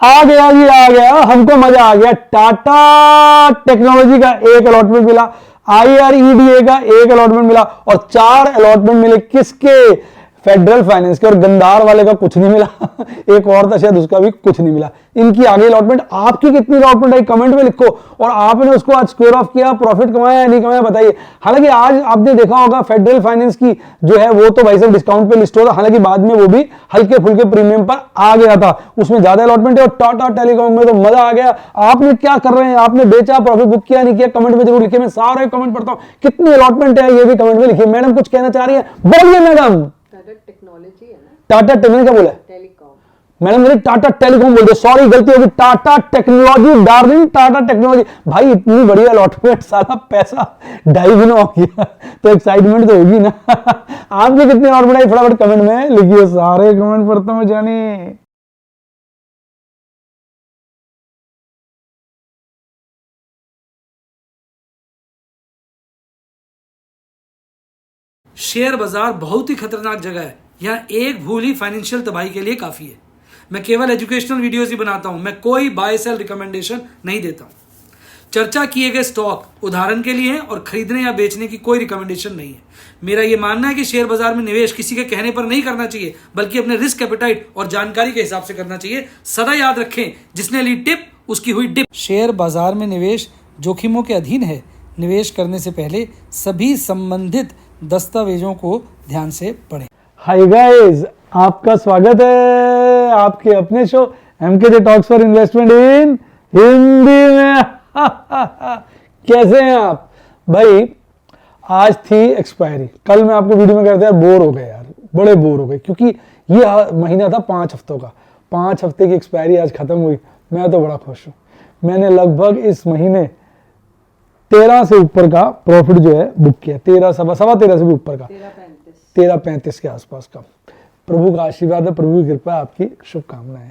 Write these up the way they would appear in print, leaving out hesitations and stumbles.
आ गया जी, आ गया, हमको मजा आ गया। टाटा टेक्नोलॉजी का एक अलॉटमेंट मिला, IREDA का एक अलॉटमेंट मिला और 4 अलॉटमेंट मिले किसके? फेडरल फाइनेंस के। और गंदार वाले का कुछ नहीं मिला एक और था शायद, उसका भी कुछ नहीं मिला। इनकी आगे अलॉटमेंट। आपकी कितनी अलॉटमेंट आई कमेंट में लिखो, और आपने उसको आज स्क्वायर ऑफ किया, प्रॉफिट कमाया या नहीं कमाया बताइए। हालांकि आज आपने देखा होगा फेडरल फाइनेंस की जो है वो तो भाई साहब डिस्काउंट पे लिस्ट होता, हालांकि बाद में वो भी हल्के फुल्के प्रीमियम पर आ गया था, उसमें ज्यादा अलॉटमेंट है। और टाटा टेलीकॉम में तो मजा आ गया। आपने क्या कर रहे हैं, आपने बेचा, प्रॉफिट बुक किया, नहीं किया, कमेंट में जरूर लिखिए। मैं सारे कमेंट पढ़ता हूं, कितनी अलॉटमेंट है ये भी कमेंट में लिखिए। मैडम कुछ कहना चाह रही है, बोलिए मैडम। टेक्नोलॉजी है ना, टाटा टेक्नोलॉजी क्या बोला? टेलीकॉम। मैडम मेरी टाटा टेलीकॉम बोल दो, सॉरी गलती होगी। Tata technology darling, Tata technology. भाई इतनी बढ़िया अलॉटमेंट, सारा पैसा 2.5 गुना हो गया तो एक्साइटमेंट तो होगी ना आपने कितनी अलॉटमेंट आई फटाफट कमेंट में लिखिए, सारे कमेंट पढ़ता हूं जाने। शेयर बाजार बहुत ही खतरनाक जगह है। यहाँ एक भूल ही फाइनेंशियल तबाही के लिए काफी है। मैं केवल एजुकेशनल वीडियोस ही बनाता हूं, मैं कोई बाय सेल रिकमेंडेशन नहीं देता हूं। चर्चा किए गए स्टॉक उदाहरण के लिए हैं और खरीदने या बेचने की कोई रिकमेंडेशन नहीं है। मेरा यह मानना है कि शेयर बाजार में निवेश किसी के कहने पर नहीं करना चाहिए, बल्कि अपने रिस्क एपेटाइट और जानकारी के हिसाब से करना चाहिए। सदा याद रखें, जिसने ली टिप उसकी हुई डिप। शेयर बाजार में निवेश जोखिमों के अधीन है। निवेश करने से पहले सभी संबंधित दस्तावेजों को ध्यान से पढ़ें। हाय गाइस, आपका स्वागत है आपके अपने show MKJ talks for investment इन हिंदी में कैसे हैं आप भाई? आज थी एक्सपायरी। कल मैं आपको वीडियो में कहते यार बोर हो गए, यार बड़े बोर हो गए, क्योंकि ये महीना था 5 हफ्तों का। 5 हफ्ते की एक्सपायरी आज खत्म हुई। मैं तो बड़ा खुश हूँ। मैंने लगभग इस महीने 13 से ऊपर का प्रॉफिट जो है बुक किया। 13 सवा 13 से भी ऊपर का, 13-35 के आसपास का। प्रभु का आशीर्वाद है, प्रभु की कृपा है, आपकी शुभकामनाएं।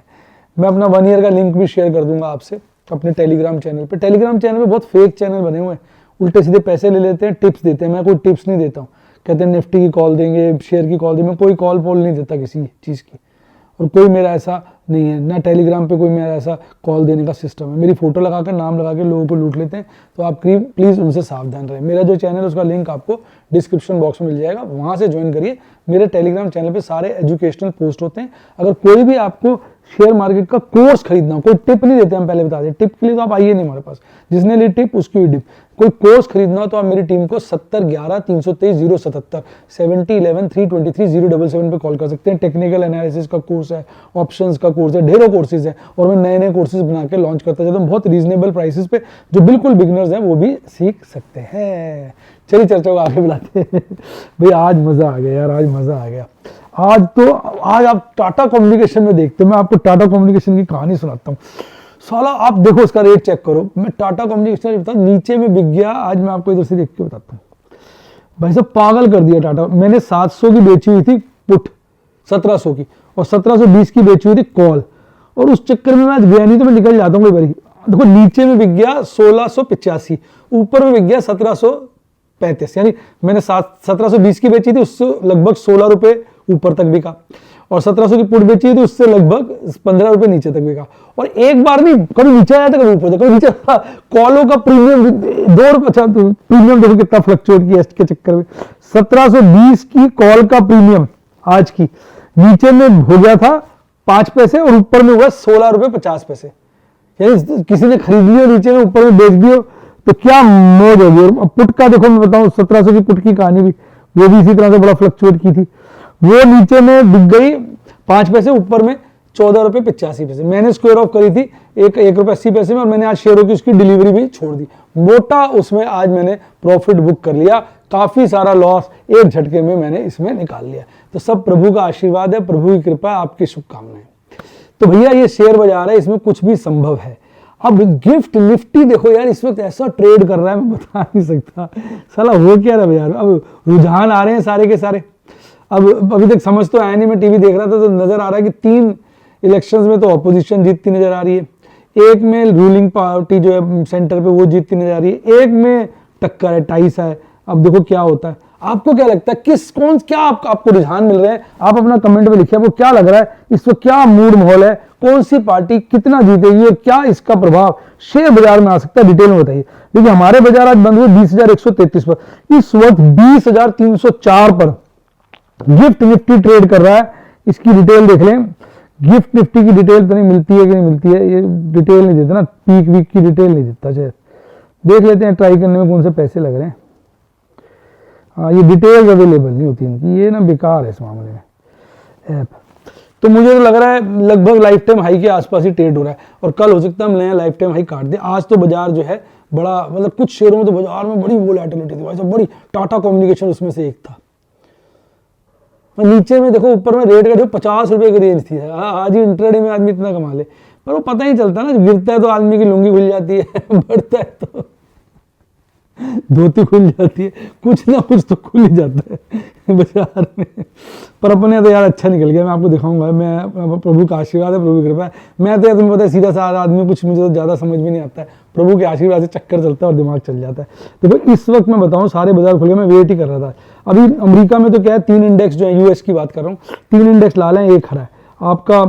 मैं अपना 1 ईयर का लिंक भी शेयर कर दूंगा आपसे अपने टेलीग्राम चैनल पे। टेलीग्राम चैनल पे बहुत फेक चैनल बने हुए हैं, उल्टे सीधे पैसे ले लेते हैं, टिप्स देते हैं। मैं कोई टिप्स नहीं देता हूँ। कहते हैं निफ्टी की कॉल देंगे, शेयर की कॉल देंगे। मैं कोई कॉल पोल नहीं देता किसी चीज़ की, और कोई मेरा ऐसा नहीं है ना। टेलीग्राम पे कोई मेरा ऐसा कॉल देने का सिस्टम है। मेरी फोटो लगाकर नाम लगा के लोगों को लूट लेते हैं, तो आप प्लीज़ उनसे सावधान रहें। मेरा जो चैनल है उसका लिंक आपको डिस्क्रिप्शन बॉक्स में मिल जाएगा, वहाँ से ज्वाइन करिए। मेरे टेलीग्राम चैनल पे सारे एजुकेशनल पोस्ट होते हैं। अगर कोई भी आपको शेयर मार्केट का कोर्स खरीदना हो, कोई टिप नहीं देते हम, पहले बता दें, टिप के लिए तो आप आइए नहीं हमारे पास। जिसने ली टिप उसकी हुई डिप। कोई कोर्स खरीदना हो तो आप मेरी टीम को 7011-323-077 7011-323-077 पे कॉल कर सकते हैं। टेक्निकल एनालिसिस का कोर्स है, ऑप्शंस का कोर्स है, ढेरों कोर्सेज है, और मैं नए नए कोर्सेज बना के लॉन्च करता जाता हूँ बहुत रीजनेबल प्राइसेस पे, जो बिल्कुल बिगिनर्स हैं वो भी सीख सकते हैं। चलिए चर्चा को आगे बढ़ाते हैं भाई। आज मजा आ गया यार, आज मजा आ गया। आज आप टाटा कम्युनिकेशन में देखते हैं। मैं आपको टाटा कम्युनिकेशन की कहानी सुनाता हूँ। साला आप देखो उसका रेट चेक करो। मैं टाटा कम्युनिकेशन बता, नीचे में बिक गया। आज मैं आपको इधर से देख के बताता हूँ। भाई साहब पागल कर दिया टाटा। मैंने 700 की बेची हुई थी पुट, 1700 की, और 1720 की बेची हुई थी कॉल, और उस चक्कर में मैं आज गया नहीं, तो मैं निकल जाता हूँ कई बारी। देखो नीचे में बिक गया 1685, ऊपर में बिक गया 1735। यानी मैंने 1720 की बेची थी, उससे लगभग 16 रुपए ऊपर तक बिका, और 1700 की पुट बेची थी, उससे लगभग 15 रुपए नीचे तक बिका। और एक बार नहीं, कभी नीचे आया था कभी ऊपर था, कभी नीचे। कॉलों का प्रीमियम 2 रुपए, अच्छा प्रीमियम देखो कितना फ्लक्चुएट किया इसके चक्कर में। 1720 की कॉल का प्रीमियम आज की नीचे में हो गया था 5 पैसे, और ऊपर में हुआ 16 रुपए 50 पैसे। यानी किसी ने खरीद लिया नीचे में, ऊपर में बेच दियो, तो क्या मौज होगी। और पुट का देखो मैं बताऊं, 1700 की पुट की कहानी भी, वो भी इसी तरह से बड़ा फ्लक्चुएट की थी। वो नीचे में बिक गई 5 पैसे, ऊपर में 14 रुपए 85 पैसे। मैंने स्क्वायर ऑफ करी थी 1 रुपए 80 पैसे में, और मैंने आज शेयरों की उसकी डिलीवरी भी छोड़ दी। मोटा उसमें आज मैंने प्रॉफिट बुक कर लिया। काफी सारा लॉस एक झटके में मैंने इसमें निकाल लिया। तो सब प्रभु का आशीर्वाद है, प्रभु की कृपा, आपकी शुभकामनाएं। तो भैया ये शेयर बाजार है, इसमें कुछ भी संभव है। अब गिफ्ट निफ्टी देखो यार, इस वक्त ऐसा ट्रेड कर रहा है, मैं बता नहीं सकता साला हो क्या रहा है यार। अब रुझान आ रहे हैं सारे के सारे। अब अभी तक समझ तो आया नहीं, मैं टीवी देख रहा था तो नजर आ रहा है कि 3 इलेक्शंस में तो ऑपोजिशन जीतती नजर आ रही है, एक में रूलिंग पार्टी जो है सेंटर पे वो जीतती नजर आ रही है, एक में टक्कर है, टाइस है। अब देखो क्या होता है। आपको क्या लगता है, क्या आपको रुझान मिल रहे हैं, आप अपना कमेंट में लिखिए, आपको क्या लग रहा है, इस वक्त क्या मूड माहौल है, कौन सी पार्टी कितना जीतेगी और क्या इसका प्रभाव शेयर बाजार में आ सकता है, डिटेल में बताइए। देखिए हमारे बाजार आज बंद हुए 20,133 पर, इस वक्त 20,304 पर गिफ्ट निफ्टी ट्रेड कर रहा है। इसकी डिटेल देख लें, गिफ्ट निफ्टी की डिटेल तो नहीं मिलती है कि नहीं मिलती है, ये डिटेल नहीं देता ना, पीक वीक की डिटेल नहीं देता। शायद देख लेते हैं ट्राई करने में कौन से पैसे लग रहे हैं। हाँ, ये डिटेल्स अवेलेबल नहीं होती इनकी, ये ना बेकार है इस मामले में ऐप। तो मुझे तो लग रहा है लगभग लाइफ टाइम हाई के आसपास ही ट्रेड हो रहा है और कल हो सकता है हम नया लाइफ टाइम हाई काट दें। आज तो बाजार जो है बड़ा, मतलब कुछ शेयरों में तो बाजार में बड़ी वोलेटिलिटी थी भाई साहब, बड़ी, टाटा कम्युनिकेशन उसमें से एक था। नीचे में देखो, ऊपर में रेट का जो 50 रुपए की रेंज थी, आज ही इंट्राडे में आदमी इतना कमा ले, पर वो पता ही चलता ना, गिरता है तो आदमी की लुंगी खुल जाती है बढ़ता है तो धोती खुल जाती है, कुछ ना कुछ तो खुल ही जाता है बाजार में। पर अपने तो यार अच्छा निकल गया, मैं आपको दिखाऊंगा, मैं प्रभु का आशीर्वाद है, प्रभु की कृपा है। मैं तो यार तुम्हें पता है सीधा साधा आदमी, कुछ मुझे तो ज़्यादा समझ भी नहीं आता है, प्रभु के आशीर्वाद से चक्कर चलता है और दिमाग चल जाता है। देखो इस वक्त मैं बताऊँ सारे बाजार खुल गए, मैं वेट ही कर रहा था। अभी अमेरिका में तो क्या है, 3 इंडेक्स जो है, यूएस की बात कर रहा हूँ, 3 इंडेक्स लाल हैं, एक हरा है। आपका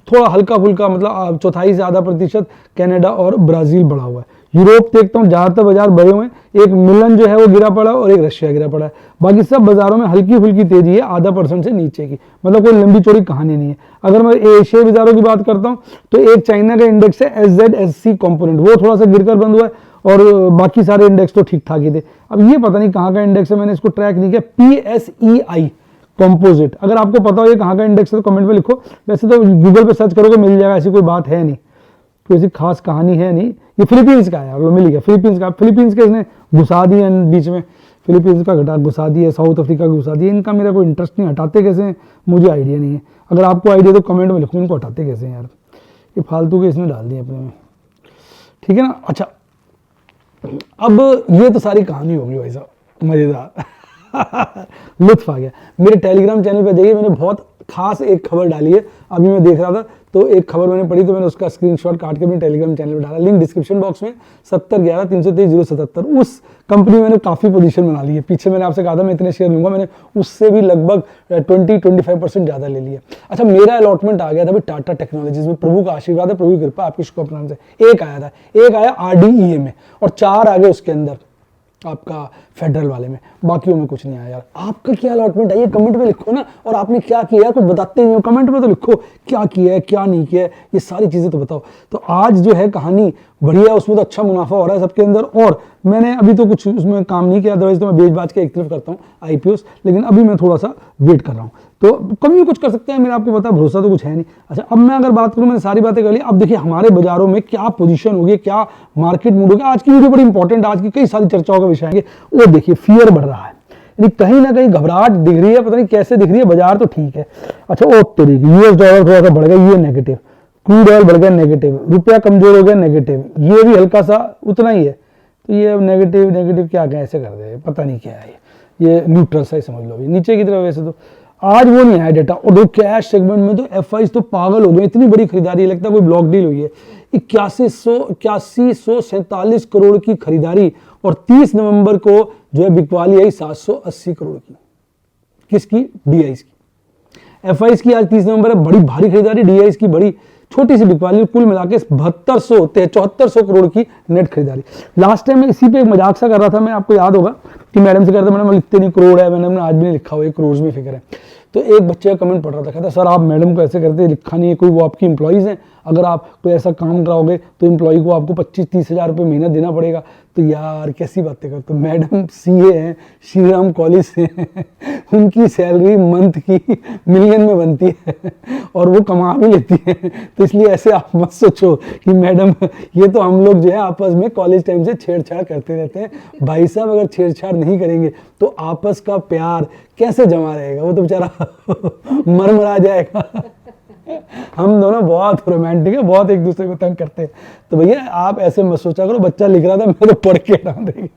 थोड़ा हल्का फुल्का, मतलब चौथाई से आधा प्रतिशत कनाडा और ब्राजील बढ़ा हुआ है। यूरोप देखता हूँ ज़्यादातर बाजार बढ़े हुए हैं, एक मिलन जो है वो गिरा पड़ा है और एक रशिया गिरा पड़ा है। बाकी सब बाजारों में हल्की फुल्की तेजी है, आधा % से नीचे की, मतलब कोई लंबी चौड़ी कहानी नहीं है। अगर मैं एशियाई बाजारों की बात करता हूँ तो एक चाइना का इंडेक्स है SZSC कंपोनेंट, वो थोड़ा सा गिरकर बंद हुआ है और बाकी सारे इंडेक्स तो ठीक ठाक ही थे। अब ये पता नहीं कहाँ का इंडेक्स है, मैंने इसको ट्रैक नहीं किया, PSEI कंपोजिट। अगर आपको पता हो ये कहाँ का इंडेक्स है तो कमेंट में लिखो, वैसे तो गूगल पे सर्च करोगे मिल जाएगा, ऐसी कोई बात है नहीं, कोई ऐसी खास कहानी है नहीं। ये फिलीपींस का है, मिल गया, फिलीपींस का, फिलीपींस के इसने घुसा दिए बीच में, फिलीपींस का घटा घुसा दिया, साउथ अफ्रीका का घुसा दिया। इनका मेरा कोई इंटरेस्ट नहीं, हटाते कैसे हैं मुझे आइडिया नहीं है। अगर आपको आइडिया तो कमेंट में लिखो, इनको हटाते कैसे हैं यार, ये फालतू के इसने डाल दिए अपने में, ठीक है ना। अच्छा, अब ये तो सारी कहानी होगी भाई साहब, मजेदार लुत्फ आ गया। मेरे टेलीग्राम चैनल पे देखिए, मैंने बहुत खास एक खबर डाली है, अभी मैं देख रहा था तो एक खबर मैंने पढ़ी तो मैंने उसका स्क्रीनशॉट काट के अपने टेलीग्राम चैनल पे डाला, लिंक डिस्क्रिप्शन बॉक्स में, 7011-323-077। उस कंपनी में मैंने काफ़ी पोजीशन बना ली है। पीछे मैंने आपसे कहा था मैं इतने शेयर लूंगा, मैंने उससे भी लगभग 20-25% ज़्यादा ले लिया। अच्छा, मेरा अलॉटमेंट आ गया था भाई टाटा टेक्नोलॉजीज में, प्रभु का आशीर्वाद है, प्रभु की कृपा, आपकी शुभकामनाओं से। एक आया था, एक आया RDEA में और 4 आ गए उसके अंदर आपका फेडरल वाले में, बाकियों में कुछ नहीं आया यार। आपका क्या अलॉटमेंट है ये कमेंट में लिखो ना, और आपने क्या किया है कुछ बताते नहीं हो, कमेंट में तो लिखो क्या किया है क्या नहीं किया है, ये सारी चीज़ें तो बताओ। तो आज जो है कहानी बढ़िया, उसमें तो अच्छा मुनाफा हो रहा है सबके अंदर, और मैंने अभी तो कुछ उसमें काम नहीं किया, अदरवाइज तो मैं बेच बाज के एक तरफ करता हूँ IPOs, लेकिन अभी मैं थोड़ा सा वेट कर रहा हूँ, तो कभी भी कुछ कर सकते हैं, मेरा आपको पता भरोसा तो कुछ है नहीं। अच्छा, अब मैं अगर बात करूँ, मैंने सारी बातें कर ली, अब देखिए हमारे बाजारों में क्या पोजीशन होगी, क्या मार्केट मूड होगा। आज की वीडियो बड़ी इंपॉर्टेंट, आज की कई सारी चर्चाओं का विषय आएंगे। वो देखिए फियर बढ़ रहा है, यानी कहीं ना कहीं घबराहट दिख रही है, पता नहीं कैसे दिख रही है, बाजार तो ठीक है। अच्छा, ओ तेरी US डॉलर थोड़ा सा बढ़ गया, ये नेगेटिव, क्रूड ऑयल बढ़ गया नेगेटिव, रुपया कमजोर हो गया नेगेटिव, ये भी हल्का सा उतना ही है, तो ये नेगेटिव नेगेटिव क्या कैसे कर दे, पता नहीं क्या है ये न्यूट्रल सा ही समझ लो। नीचे की तरफ वैसे तो आज वो नहीं आया डेटा, और कैश सेगमेंट में तो FIs तो पागल हो गए, इतनी बड़ी खरीदारी, लगता है कोई ब्लॉक डील हुई है। 8147 करोड़ की खरीदारी, और 30 नवंबर को जो है बिकवाली आई 780 करोड़ की, किसकी, DIs की। FIs की आज 30 नवंबर है, बड़ी भारी खरीदारी, DIs की बड़ी छोटी सी बिकवाली, कुल मिला के 7400 करोड़ की नेट खरीदारी। लास्ट टाइम मैं इसी पे एक मजाक सा कर रहा था, मैं आपको याद होगा कि मैडम से कहता मैडम लिखते नहीं करोड़ है, मैंने आज भी नहीं लिखा हुआ, ये करोड़ में फिक्र है। तो एक बच्चे का कमेंट पढ़ रहा था, कहता सर आप मैडम को ऐसे करते, लिखा नहीं है, कोई वो आपकी इंप्लॉइज़ हैं, अगर आप कोई ऐसा काम कराओगे तो एम्प्लॉई को आपको 25-30 हज़ार रुपये महीना देना पड़ेगा। तो यार कैसी बातें करते हो, मैडम CA हैं, श्रीराम कॉलेज से हैं, उनकी सैलरी मंथ की मिलियन में बनती है और वो कमा भी लेती है, तो इसलिए ऐसे आप मत सोचो कि मैडम ये तो हम लोग जो है आपस में कॉलेज टाइम से छेड़छाड़ करते रहते हैं। भाई साहब अगर छेड़छाड़ नहीं करेंगे तो आपस का प्यार कैसे जमा रहेगा, वो तो बेचारा मरमरा जाएगा। हम दोनों बहुत रोमांटिक है, बहुत एक दूसरे को तंग करते हैं, तो भैया आप ऐसे मत सोचा करो। बच्चा लिख रहा था मैं तो पढ़ के हटा देंगे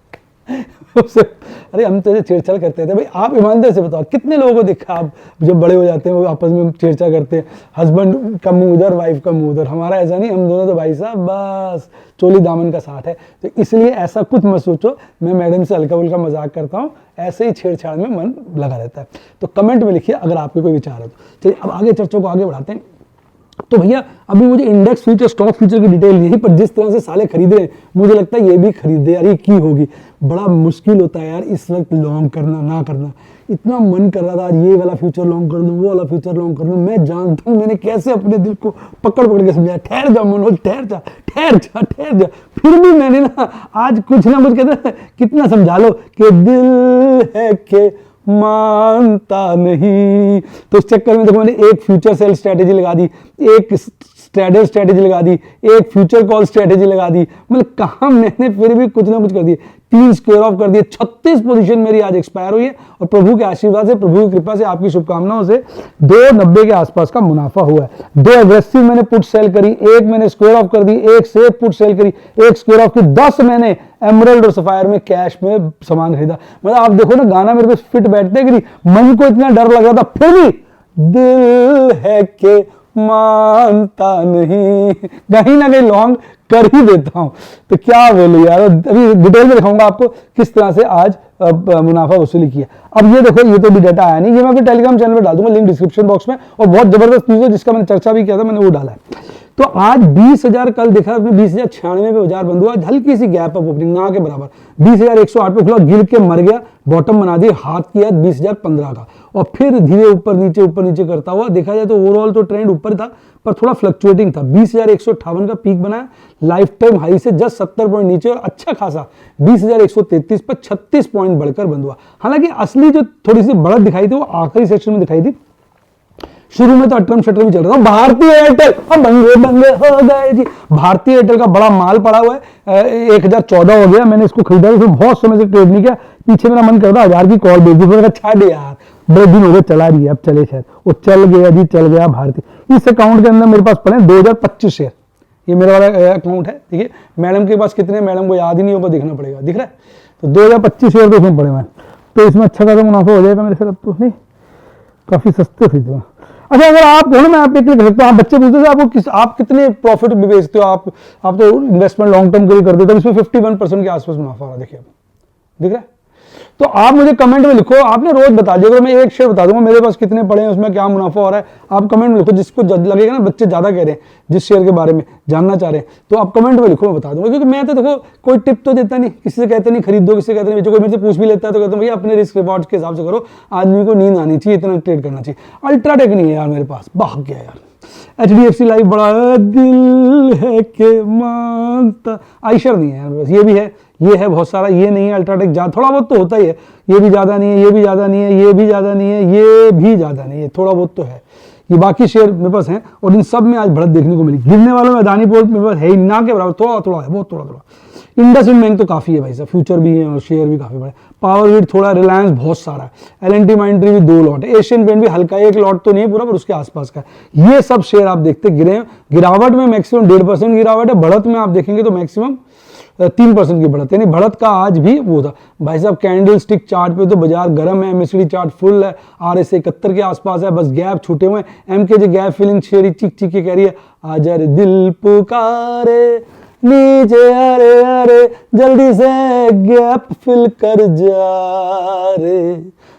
उससे अरे हम तेरे छेड़छाड़ करते थे भाई, आप ईमानदारी से बताओ कितने लोगों को देखा आप जब बड़े हो जाते हैं वो आपस में छेड़छाड़ करते हैं, हस्बैंड का मुंह उधर वाइफ का मुंह उधर। हमारा ऐसा नहीं, हम दोनों तो भाई साहब बस चोली दामन का साथ है। तो इसलिए ऐसा कुछ मत सोचो, मैं मैडम से हल्का फुल्का मजाक करता हूँ, ऐसे ही छेड़छाड़ में मन लगा रहता है। तो कमेंट में लिखिए अगर आपके कोई विचार है तो। चलिए अब आगे चर्चा को आगे बढ़ाते हैं। तो भैया अभी मुझे इंडेक्स फ्यूचर स्टॉक फ्यूचर की डिटेल नहीं, पर जिस तरह से साले खरीद रहे हैं मुझे लगता है ये भी खरीदे यार, ये की होगी। बड़ा मुश्किल होता है यार इस वक्त लॉन्ग करना ना करना। इतना मन कर रहा था आज ये वाला फ्यूचर लॉन्ग कर दूं, वो वाला फ्यूचर लॉन्ग कर दूं। मैं जानता हूं मैंने कैसे अपने दिल को पकड़ पकड़ के समझाया, ठहर जा मनोज, ठहर जा ठहर जा ठहर जा। फिर भी मैंने ना आज कुछ ना कुछ कहते कितना समझा लो कि दिल है के मानता नहीं। तो इस चक्कर में देखो मैंने एक फ्यूचर सेल स्ट्रेटेजी लगा दी, एक स्ट्रैडल स्ट्रेटेजी लगा दी, एक फ्यूचर कॉल स्ट्रेटेजी लगा दी, मतलब कहा मैंने फिर भी कुछ ना कुछ कर दिए। 3 स्क्वायर ऑफ कर दिए, 36 पोजीशन मेरी आज एक्सपायर हुई है और प्रभु के आशीर्वाद से, प्रभु की कृपा से, आपकी शुभकामनाओं से 290 के आसपास का मुनाफा हुआ है। 2 एग्रेसिव मैंने पुट सेल करी, एक मैंने स्क्वायर ऑफ कर दी, एक सेफ पुट सेल करी, एक स्क्वायर ऑफ की, 10 मैंने एमरल्ड और सफायर में कैश में सामान खरीदा। मतलब आप देखो ना गाना मेरे को फिट बैठते कि नहीं, मन को इतना डर लग रहा था फिर भी दिल है के मानता नहीं, कहीं ना कहीं लॉन्ग कर ही देता हूं। तो क्या बोलूं यार, अभी डिटेल में दिखाऊंगा आपको किस तरह से आज मुनाफा वसूली किया। अब ये देखो, ये तो भी डाटा आया नहीं, ये मैं अपने टेलीग्राम चैनल पर डाल दूंगा, लिंक डिस्क्रिप्शन बॉक्स में। और बहुत जबरदस्त चीज है जिसका मैंने चर्चा भी किया था, मैंने वो डाला है। तो आज 20,000 कल देखा आपने, 20,096 पे बाजार बंद हुआ, हल्की सी गैप अप ओपनिंग ना के बराबर, 20,108 पे खुला, गिर के मर गया, बॉटम बना दिया, हाथ किया 20,015 का, और फिर धीरे ऊपर नीचे करता हुआ देखा जाए तो ओवरऑल तो ट्रेंड ऊपर था पर थोड़ा फ्लक्चुएटिंग था। 20,158 का पीक बनाया, लाइफ टाइम हाई से जस्ट 70 पॉइंट नीचे, और अच्छा खासा 20,133 पर 36 पॉइंट बढ़कर बंद हुआ। हालांकि असली जो थोड़ी सी बढ़त दिखाई थी वो आखिरी सेक्शन में दिखाई थी, शुरू में तो अटरम शटर भी चल रहा था। भारतीय एयरटेल अब बंगे हो गए जी। भारतीय एयरटेल का बड़ा माल पड़ा हुआ है, 1014 हो गया, मैंने इसको खरीदा, इसमें बहुत समय से ट्रेड नहीं किया, पीछे मेरा मन करता 1000 की कॉल भेज दी, फिर छाड़ यार बड़े दिन हो गए चला रही है, अब चले शायद, वो चल गया जी, चल गया भारतीय। इस अकाउंट के अंदर मेरे पास पड़े 2025 शेयर, ये मेरा वाला अकाउंट है। देखिए मैडम के पास कितने, मैडम को याद ही नहीं होगा, देखना पड़ेगा, दिख रहा है। तो 2025 शेयर तो इसमें पड़े हुए हैं, तो इसमें अच्छा खासा मुनाफा हो जाएगा मेरे से। अब तो नहीं, काफी सस्ते खरीदे। अच्छा अगर आप हो ना, मैं आप एक क्लिक कर सकता हूँ, आप बच्चे पूछते थे आपको आप कितने प्रॉफिट भी बेचते हो, आप तो इन्वेस्टमेंट लॉन्ग टर्म के लिए करते हो, तो इसमें 51% के आसपास मुनाफा हो रहा है, देखिए दिख रहा है। तो आप मुझे कमेंट में लिखो, आपने रोज बता दिया, मैं एक शेयर बता दूंगा मेरे पास कितने पड़े हैं, उसमें क्या मुनाफा हो रहा है, आप कमेंट में लिखो। जिसको लगेगा ना बच्चे ज्यादा कह रहे हैं, जिस शेयर के बारे में जानना चाह रहे हैं, तो आप कमेंट में लिखो, मैं बता दूंगा। क्योंकि मैं तो देखो कोई टिप तो देता नहीं, किसी से कहते नहीं खरीद दो, किसी से कहते नहीं बेचो, कोई मेरे से पूछ भी लेता है तो कहता हूँ भैया अपने रिस्क रिवॉर्ड के हिसाब से करो, आदमी को नींद आनी चाहिए, इतना ट्रेड करना चाहिए। अल्ट्राटेक नहीं है यार मेरे पास, भाग गया यार। HDFC लाइफ बड़ा दिल है के मानता, आयशर नहीं है यार बस, ये भी है, ये है बहुत सारा, ये नहीं है। अल्ट्राटेक थोड़ा बहुत तो होता ही है, ये भी ज्यादा नहीं है, ये भी ज्यादा नहीं है, ये भी ज्यादा नहीं है, ये भी ज्यादा नहीं है, थोड़ा बहुत तो है। ये बाकी शेयर मेरे पास हैं और इन सब में आज बढ़त देखने को मिली। गिरने वालों में अदानी पोर्ट मेरे पास है ही ना के बराबर, थोड़ा थोड़ा है, बहुत थोड़ा थोड़ा। इंडसइंड बैंक तो काफी है भाई साहब, फ्यूचर भी है और शेयर भी काफी बड़े। पावर ग्रिड थोड़ा, रिलायंस बहुत सारा है, L&T माइंड्री भी 2 लॉट है, एशियन पेंट भी हल्का, 1 लॉट तो नहीं है पूरा पर उसके आसपास का है। ये सब शेयर आप देखते गिरे, गिरावट में मैक्सिमम 1.5% गिरावट है, बढ़त में आप देखेंगे तो मैक्सिमम 3% की बढ़त, यानी बढ़त का आज भी वो था भाई साहब। कैंडल स्टिक चार्ट पे तो बाजार गर्म है, MACD चार्ट फुल है, RSI 71 के आसपास है, बस गैप छूटे हुए हैं। MKJ गैप फिलिंग शेयर चिक चिक के कह रही है आजा रे दिल पुकारे नीचे, अरे अरे जल्दी से गैप फिल कर जा रे।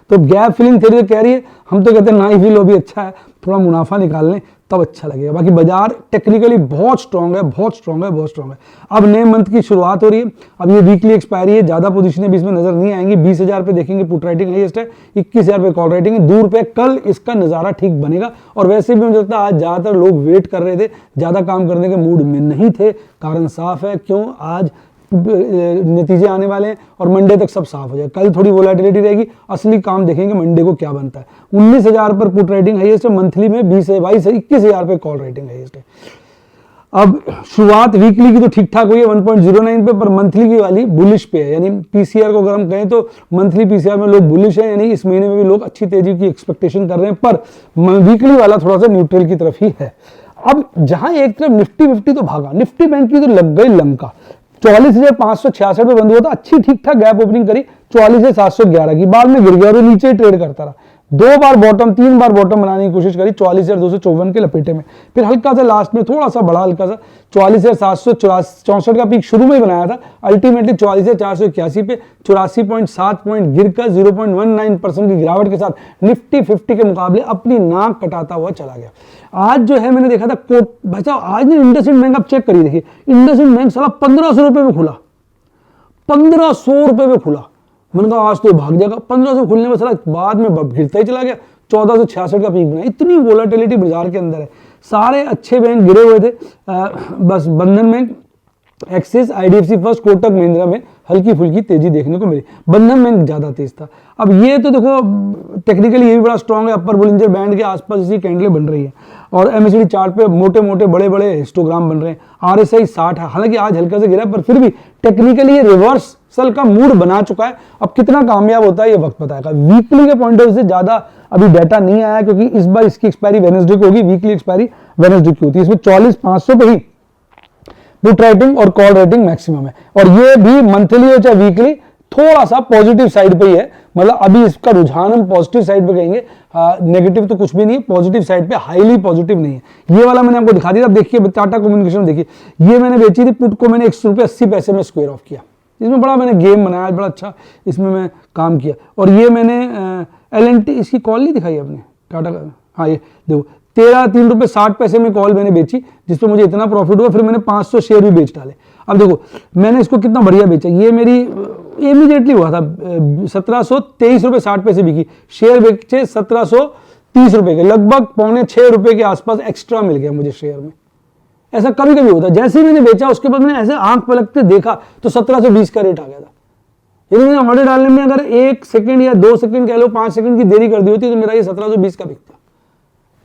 तो गैप फिलिंग थ्योरी कह रही है, हम तो कहते हैं ना ही फिल हो भी अच्छा है, थोड़ा मुनाफा निकाल लें तब अच्छा लगेगा। बाकी बाजार टेक्निकली बहुत स्ट्रांग है, बहुत स्ट्रांग है, बहुत स्ट्रांग है। अब नए मंथ की शुरुआत हो रही है, अब ये वीकली एक्सपायरी है, ज्यादा पोजीशनें भी इसमें नजर नहीं आएंगी। 20,000 पे देखेंगे पुट राइटिंग हाईएस्ट है, 21,000 पे कॉल राइटिंग है, दूर पे कल इसका नजारा ठीक बनेगा। और वैसे भी मुझे लगता है आज ज्यादातर लोग वेट कर रहे थे, ज्यादा काम करने के मूड में नहीं थे, कारण साफ है क्यों, आज नतीजे आने वाले हैं और मंडे तक सब साफ हो जाए। कल थोड़ी वोलेटिलिटी रहेगी, असली काम देखेंगे मंडे को क्या बनता है। 19,000 पर पुट रेटिंग हाईएस्ट है, मंथली में 21,000 पे कॉल रेटिंग हाईएस्ट है। अब शुरुआत वीकली की तो ठीक ठाक हुई है 1.09 पे, पर मंथली की वाली बुलिश पे है, यानी पीसीआर को अगर हम कहें तो मंथली पीसीआर में लोग बुलिश है, यानी इस महीने में भी लोग अच्छी तेजी की एक्सपेक्टेशन कर रहे हैं, पर वीकली वाला थोड़ा सा न्यूट्रल की तरफ ही है। अब जहां एक तरफ निफ्टी 50 तो भागा, निफ्टी बैंक की तो लग गई लंका, 44,566 पे बंद हुआ था, अच्छी ठीक ठाक गैप ओपनिंग करी 44,711 की, बाद में गिर गया और नीचे ही ट्रेड करता रहा। 2 बार बॉटम 3 बार बॉटम बनाने की कोशिश करी 44,254 के लपेटे में, फिर हल्का सा लास्ट में थोड़ा सा बड़ा हल्का सा 44,764 का पीक शुरू में ही बनाया था, अल्टीमेटली 44,481 पे 84.7 पॉइंट गिरकर 0.19% की गिरावट के साथ निफ्टी 50 के मुकाबले अपनी नाक कटाता हुआ चला गया। आज जो है मैंने देखा था भाई साहब, आज ने इंडसइंड बैंक आप चेक करिए, देखिए इंडसइंड बैंक साला 1500 रुपए में खुला, 1500 रुपए में खुला। मैंने कहा आज तो भाग जाएगा, 1500 खुलने में साला बाद में गिरता ही चला गया, 1466 का पीक बना। इतनी वोलेटिलिटी बाजार के अंदर है। सारे अच्छे बैंक गिरे हुए थे, बस बंधन bank, axis, IDFC first, Kotak Mahindra में हल्की फुल्की तेजी देखने को मिली, बंधन बैंक ज्यादा तेज था। अब ये तो देखो टेक्निकली ये भी बड़ा स्ट्रांग है, अपर बोलिंजर बैंड के आसपास इसी कैंडलें बन रही है और एमएससीडी चार्ट पे मोटे मोटे बड़े बड़े हिस्टोग्राम बन रहे हैं। आरएसआई 60 है, हालांकि आज हल्का से गिरा पर फिर भी टेक्निकली ये रिवर्सल का मूड बना चुका है। अब कितना कामयाब होता है ये वक्त बताएगा। वीकली के पॉइंट ऑफ व्यू से ज्यादा अभी डाटा नहीं आया, क्योंकि इस बार इसकी एक्सपायरी वेडनेसडे को होगी, वीकली एक्सपायरी वेडनेसडे की होती है। इसमें 44,500 पे ही पुट राइटिंग और कॉल राइटिंग मैक्सिमम है, और ये भी मंथली हो चाहे वीकली थोड़ा सा पॉजिटिव साइड पे ही है। मतलब अभी इसका रुझान हम पॉजिटिव साइड पे कहेंगे, नेगेटिव तो कुछ भी नहीं है, पॉजिटिव साइड पे, हाईली पॉजिटिव नहीं है। ये वाला मैंने आपको दिखा दिया। अब देखिए टाटा कम्युनिकेशन देखिए, ये मैंने बेची थी पुट को, मैंने 180 रुपये में स्क्वायर ऑफ किया। इसमें बड़ा मैंने गेम बनाया, बड़ा अच्छा इसमें मैं काम किया। और ये मैंने LNT, इसकी कॉल नहीं दिखाई आपने टाटा का, हाँ ये देखो 13 रुपये 60 में कॉल मैंने बेची, जिसपे मुझे इतना प्रॉफिट हुआ, फिर मैंने 500 शेयर भी बेच डाले। अब देखो मैंने इसको कितना बढ़िया बेचा, ये मेरी इमीडिएटली हुआ था 1723 रुपये 60 पैसे बिकी, शेयर बेचे 1730 रुपये के, लगभग 5.25 के आसपास एक्स्ट्रा मिल गया मुझे शेयर में। ऐसा कभी कभी होता है, जैसे ही मैंने बेचा उसके बाद मैंने ऐसे आंख पलटते देखा तो 1720 का रेट आ गया था। यदि मैंने ऑर्डर डालने में अगर 1 सेकंड या 2 सेकंड कह लो 5 सेकंड की देरी कर दी होती तो मेरा ये 1720 का बिकता।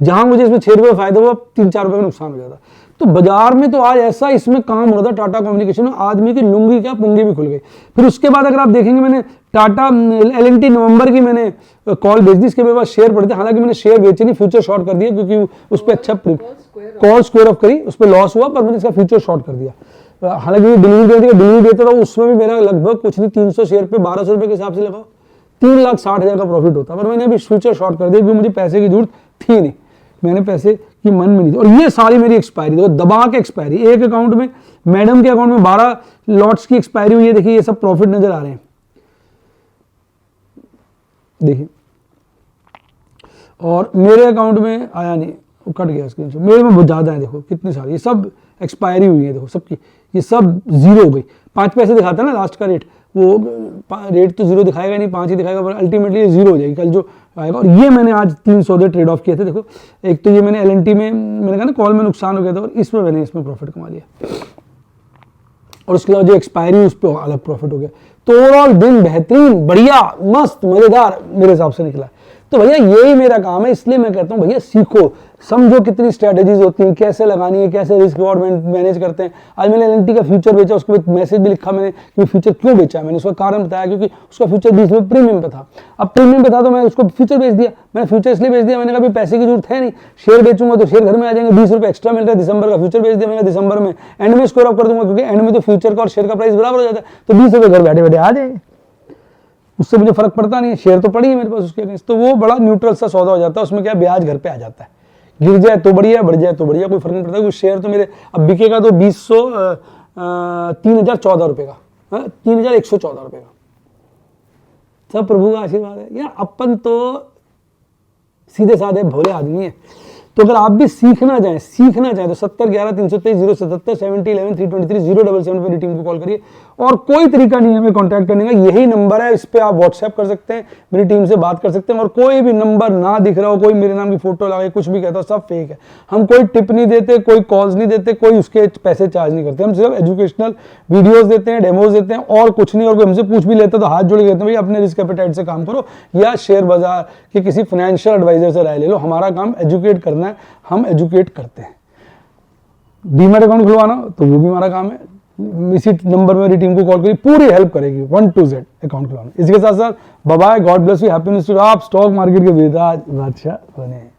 जहां मुझे इसमें 6 रुपये फायदा हुआ, 3-4 रुपये का नुकसान हो जाता। तो बाजार में तो आज ऐसा इसमें काम हो रहा था टाटा कम्युनिकेशन में, आदमी की लुंगी क्या पुंगी भी खुल गई। फिर उसके बाद अगर आप देखेंगे, मैंने टाटा LNT नवंबर की मैंने कॉल बेच दी, इसके मेरे पास शेयर पड़े थे, हालांकि मैंने शेयर बेचे नहीं, फ्यूचर शॉर्ट कर दिया, क्योंकि उस पर अच्छा कॉल स्क्वायर ऑफ करी, उस पर लॉस हुआ, पर मैंने इसका फ्यूचर शॉर्ट कर दिया। हालांकि डिलीवरी देता था, उसमें भी मेरा लगभग कुछ नहीं 300 शेयर पे 1200 रुपये के हिसाब से लगाओ 3,60,000 का प्रॉफिट होता, पर मैंने अभी फ्यूचर शॉर्ट कर दिया क्योंकि मुझे पैसे की जरूरत थी नहीं, मैंने पैसे की मन में नहीं थी। और ये सारी मेरी एक्सपायरी देखो, दबा के एक्सपायरी, एक अकाउंट में, मैडम के अकाउंट में 12 लॉट्स की एक्सपायरी हुई है। देखिए ये सब प्रॉफिट नजर आ रहे हैं, देखिए, और मेरे अकाउंट में आया नहीं, कट गया स्क्रीनशॉट, मेरे में बहुत ज्यादा है, देखो कितनी सारी, ये सब एक्सपायरी हुई है, देखो सबकी, ये सब जीरो हो गई। 5 पैसे दिखाता है ना लास्ट का रेट, वो रेट तो जीरो दिखाएगा नहीं, 5 ही दिखाएगा, पर अल्टीमेटली ये जीरो हो जाएगी कल जो आएगा। और ये मैंने आज 3 सौदे ट्रेड ऑफ किए थे। देखो एक तो ये मैंने LNT में, मैंने कहा ना कॉल में नुकसान हो गया था, और इसमें मैंने इसमें प्रॉफिट कमा लिया, और उसके अलावा जो एक्सपायरी उस पर अलग प्रॉफिट हो गया। तो ओवरऑल दिन बेहतरीन, बढ़िया, मस्त, मजेदार मेरे हिसाब से निकला। तो भैया यही मेरा काम है, इसलिए मैं कहता हूँ भैया सीखो, समझो कितनी स्ट्रेटेजीज होती हैं, कैसे लगानी है, कैसे रिस्क रिवॉर्ड मैनेज करते हैं। आज मैंने LNT का फ्यूचर बेचा, उसके बाद मैसेज भी लिखा मैंने कि फ्यूचर क्यों बेचा, मैंने उसका कारण बताया, क्योंकि उसका फ्यूचर बीच में प्रीमियम पे था। अब प्रीमियम पे था तो मैं उसको फ्यूचर बेच दिया। मैंने फ्यूचर इसलिए बेच दिया, मैंने कहा पैसे की जरूरत है नहीं, शेयर बेचूंगा तो शेयर घर में आ जाएंगे, 20 रुपये एक्स्ट्रा मिल रहा है, दिसंबर का फ्यूचर बेच दिया मैंने, दिसंबर में एंड में स्क्वायर ऑफ कर दूंगा, क्योंकि एंड में तो फ्यूचर का और शेयर का प्राइस बराबर हो जाता है, तो 20 रुपये घर बैठे बैठे आ जाएंगे, उससे मुझे फर्क पड़ता नहीं है, शेयर तो पड़ी है मेरे पास उसके अगेंस्ट। तो वो बड़ा न्यूट्रल सा सौदा हो जाता है, उसमें क्या ब्याज घर पे आ जाता है, गिर जाए तो बढ़िया, बढ़ जाए तो बढ़िया, कोई फर्क नहीं पड़ता, क्योंकि शेयर तो मेरे अब बिकेगा तो 3,014 रुपये का, 3,114 रुपये का, सब प्रभु का आशीर्वाद है। यार अपन तो सीधे साधे भोले आदमी है। तो अगर आप भी सीखना चाहें तो 70 11 323 077 70 11 323 077 पे टीम को कॉल करिए। और कोई तरीका नहीं है हमें कांटेक्ट करने का, यही नंबर है, इस पे आप व्हाट्सएप कर सकते हैं, मेरी टीम से बात कर सकते हैं। और कोई भी नंबर ना दिख रहा हो, कोई मेरे नाम की फोटो लगाए, कुछ भी कहता हो, सब फेक है। हम कोई टिप नहीं देते, कोई कॉल्स नहीं देते, कोई उसके पैसे चार्ज नहीं करते, हम सिर्फ एजुकेशनल वीडियोज देते हैं, डेमोज देते हैं, और कुछ नहीं। और कोई हमसे पूछ भी लेता तो हाथ जोड़ के कहते हैं भाई अपने रिस्क एपेटाइट से काम करो, या शेयर बाजार के किसी फाइनेंशियल एडवाइजर से राय ले लो। हमारा काम एजुकेट करना है, हम एजुकेट करते हैं। डीमैट अकाउंट खुलवाना तो वो भी हमारा काम है, इसी नंबर में मेरी टीम को कॉल करिए, पूरी हेल्प करेगी 1 to Z अकाउंट खुलवाना। इसके साथ साथ bye bye, God bless you, happiness to आप स्टॉक मार्केट के बादशाह बने।